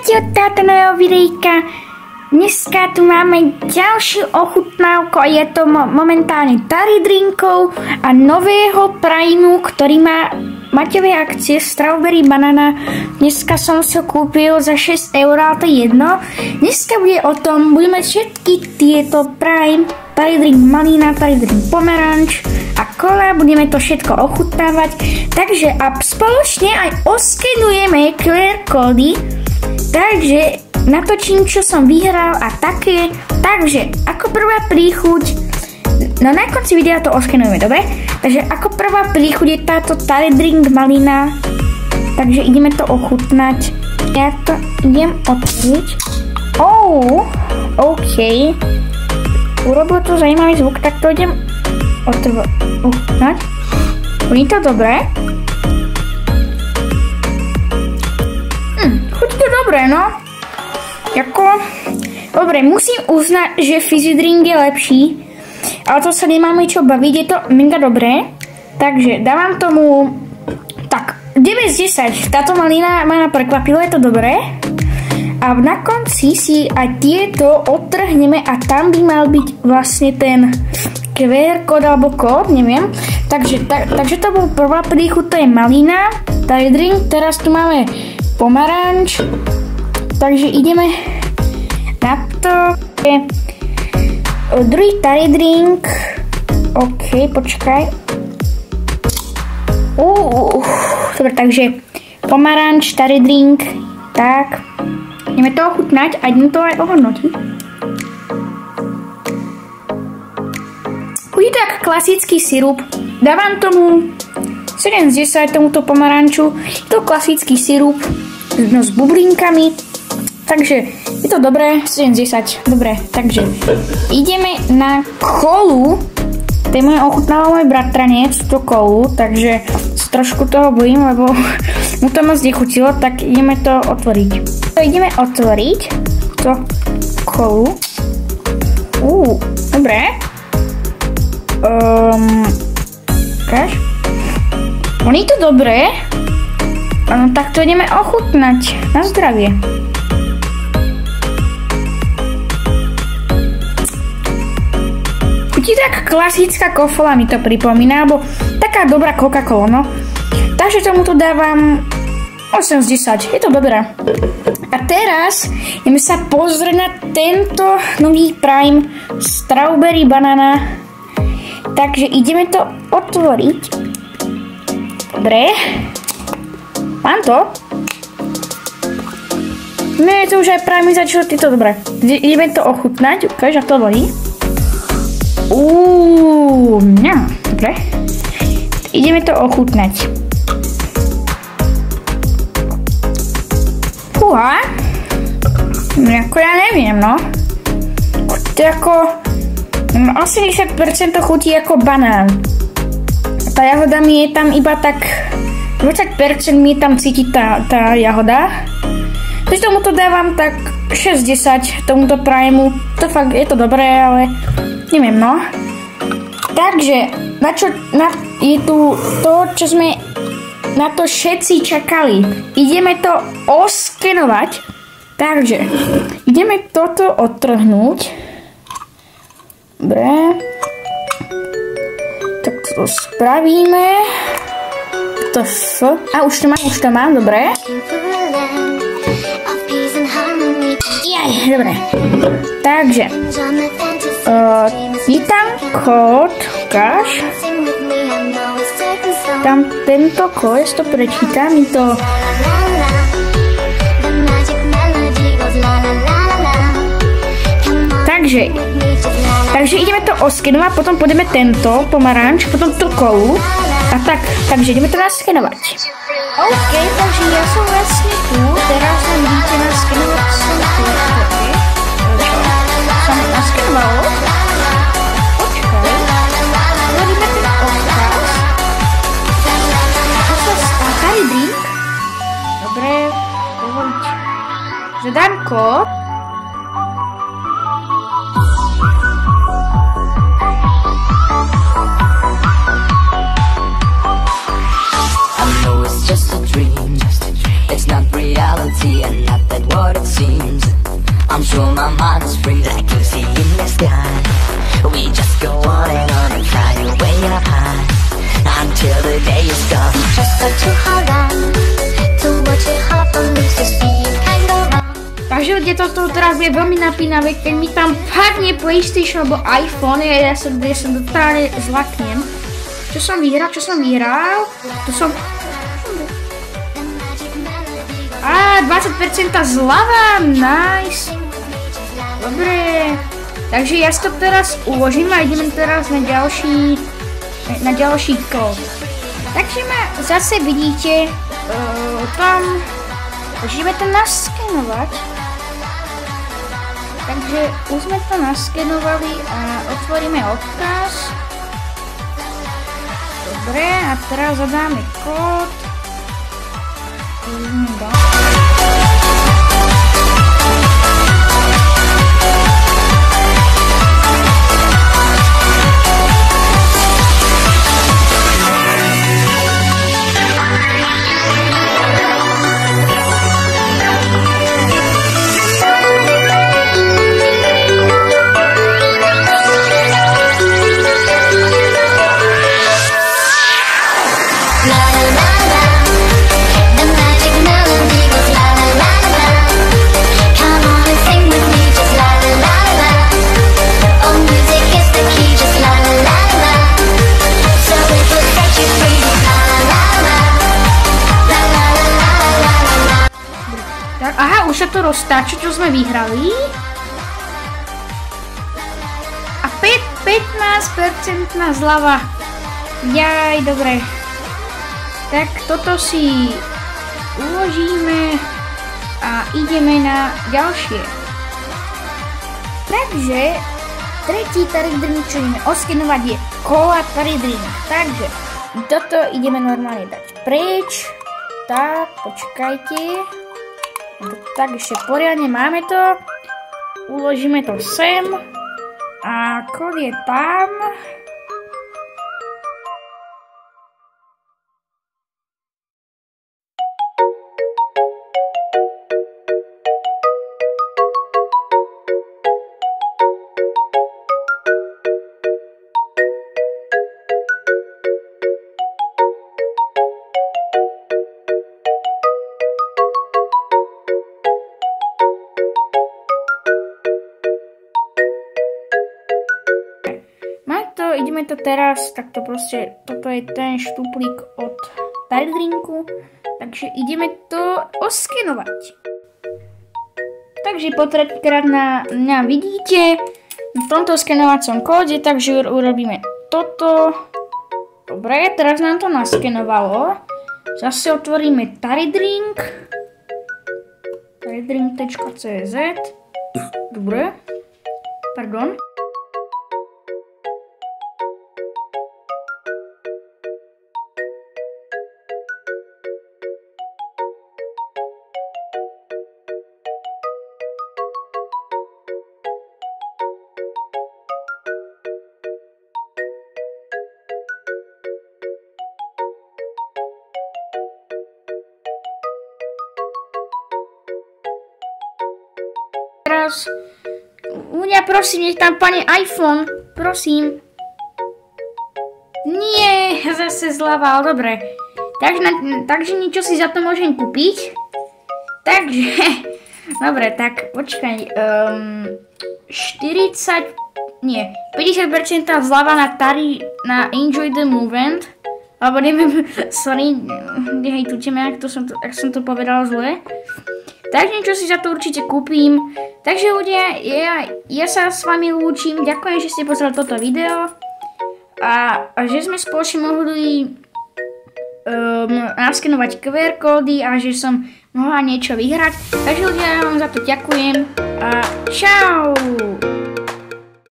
Vítajte od táto nového videjka. Dneska tu máme ďalšiu ochutnávku a je to momentálne Tary drinkov a nového Primeu, ktorý má maťové akcie Strawberry Banana. Dneska som si ho kúpil za 6 €, ale to je jedno. Dneska bude o tom, budeme všetky tieto Prime, Tary drink malina, Tary drink pomeranč a kola, budeme to všetko ochutnávať. Takže a spoločne aj oskenujeme QR kódy, takže natočím, čo som vyhral a také. Takže ako prvá príchuť, no na konci videa to oskenujeme, dobre? Takže ako prvá príchuť je táto Tary drink malina, takže ideme to ochutnať. Ja to idem otvoriť. OK. Urobil to zajímavý zvuk, tak to idem ochutnať. Bude to dobré? Chutí to dobré, no. Dobre, musím uznať, že fizzy drink je lepší, ale to sa nemáme čo baviť, je to mega dobré. Takže dávam tomu tak 9 z 10. Táto malina ma prekvapila, je to dobré. A na konci si aj tieto odtrhneme a tam by mal byť vlastne ten QR kód alebo kód, neviem. Takže to bol prvá príchuť, to je malina, Tary drink. Teraz tu máme pomaranč. Takže ideme na to. Druhý Tary drink. OK, počkaj. Dobre, takže pomaranč, Tary drink. Tak. Ideme to ochutnať a ideme to aj ohodnotiť. Chutí to ako klasický sirup. Dávam tomu 7 z 10 tomuto pomaranču. Je to klasický sirup s bublinkami. Takže je to dobré, 7 z 10. Dobre, takže ideme na kolu. To je ochutnával môj bratranec, túto kolu, takže trošku toho bojím, lebo mu to moc nechutilo, tak ideme to otvoriť. Ideme otvoriť túto kolu. Dobre. Ukáž. Je to dobré. No tak to ideme ochutnať. Na zdravie. Chutí tak klasická kofola, mi to pripomína, alebo taká dobrá Coca-Cola, no. Takže tomuto dávam 8 z 10. Je to dobré. A teraz ideme sa pozrieť na tento nový Prime Strawberry Banana. Takže ideme to otvoriť. Dobre. Mám to? Nie, to už aj Prime začalo, je to dobré. Ideme to ochutnať, ukáž, ako to bolí. Dobre. Ideme to ochutnať. Fúha. Ako ja neviem, no. To je ako 80% chutí ako banán. Tá jahoda mi je tam iba tak 20% mi je tam cítiť tá jahoda. Takže tomuto dávam tak 6 z 10 tomuto Primeu. To fakt je to dobré, ale neviem, no. Takže je tu to, čo sme na to všetci čakali. Ideme to oskenovať. Takže ideme toto odtrhnúť. Dobre. Tak to spravíme. To F. A už to mám, dobre. Dobre. Takže je tam kód, ukáž. Tam tento kód, to prečítam, je to Takže ideme to oskenovať, potom pôjdeme tento pomaranč, potom tú kolu a takže ideme to naskenovať. OK, takže ja som vlastne tu, teraz som vidíte naskenovať som naskenovalo. Počkaj, uvedíme ten odkaz. Tary drink. Dobre, dovoliť. Zadám kód. It's not reality and not that what it's Takže ľudia, toto teraz bude veľmi napínavé, keď mi tam padne PlayStation alebo iPhone, ja sa totálne zlaknem. Čo som vyhral? To som... 20% zľava, nice. Dobre. Takže ja si to teraz uložím a ideme teraz na ďalší kód. Takže ma zase vidíte tam, ideme to naskenovať. Takže už sme to naskenovali a otvoríme odkaz. Dobre, a teraz zadáme kód. Aha, už sa to roztáča, čo sme vyhrali. A 15% zľava. Jaj, dobre. Tak toto si uložíme a ideme na ďalšie. Takže tretí Tari Drink, čo ideme oskenovať, je Cola Tari Drink. Takže toto ideme normálne dať preč. Tak, počkajte. Tak ešte poriadne máme to, uložíme to sem a kód je tam. Ideme to teraz, takto proste, toto je ten štuplík od Tari Drinku, takže ideme to oskenovať. Takže po tretíkrát na mňa vidíte v tomto skenovacom kóde, takže urobíme toto. Dobre, teraz nám to naskenovalo. Zase otvoríme Tari Drink. taridrink.cz. Dobre. Pardon. Teraz, ľudia, prosím, nech tam pane iPhone, prosím. Nie, zase zľava, ale dobre. Takže niečo si za to môžem kúpiť. Takže, dobre, tak počkaj, 50% zľava na Tari, na Enjoy the Movement. Alebo neviem, sorry, nehejtujte ma, ak som to povedal zle. Takže niečo si za to určite kúpim. Takže ľudia, ja sa s vami lúčim. Ďakujem, že ste pozreli toto video. A že sme spoločne mohli naskenovať QR kódy a že som mohla niečo vyhrať. Takže ľudia, ja vám za to ďakujem. A čau!